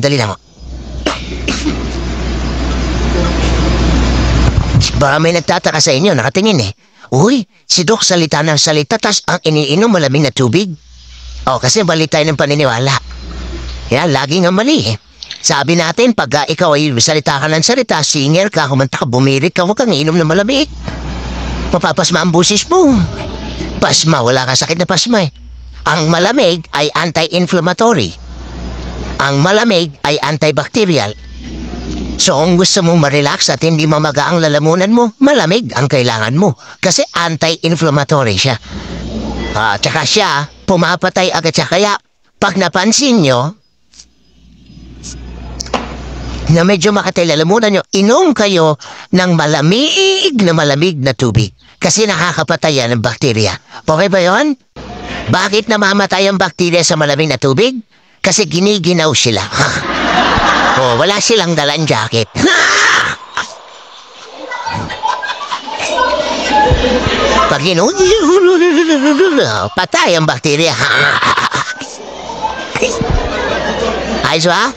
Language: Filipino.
Dali lang. Baka may nagtataka sa inyo, nakatingin eh. Uy, si Doc salita ng salita, tas ang iniinom malamig na tubig. Kasi bali tayo ng paniniwala. Yan, lagi nga mali eh. Sabi natin, pag ikaw ay salita ka ng salita, singer ka, kumanta ka, bumirik ka, huwag kang inom na malamig. Mapapasma ang busis mo. Pasma, wala kang sakit na pasma eh. Ang malamig ay anti-inflammatory. Ang malamig ay antibacterial. So kung gusto mong ma-relax at hindi mamaga ang lalamunan mo, malamig ang kailangan mo. Kasi anti-inflammatory siya. Tsaka siya, pumapatay agad siya. Kaya, pag napansin nyo, na medyo makatay lalamunan nyo, inom kayo ng malamig na tubig. Kasi nakakapatay yan ng bakterya. Okay ba yun? Bakit namamatay ang bakterya sa malamig na tubig? Kasi giniginaw sila. Wala silang dalang jacket. Pag patay ang bakterya. Ayos ba?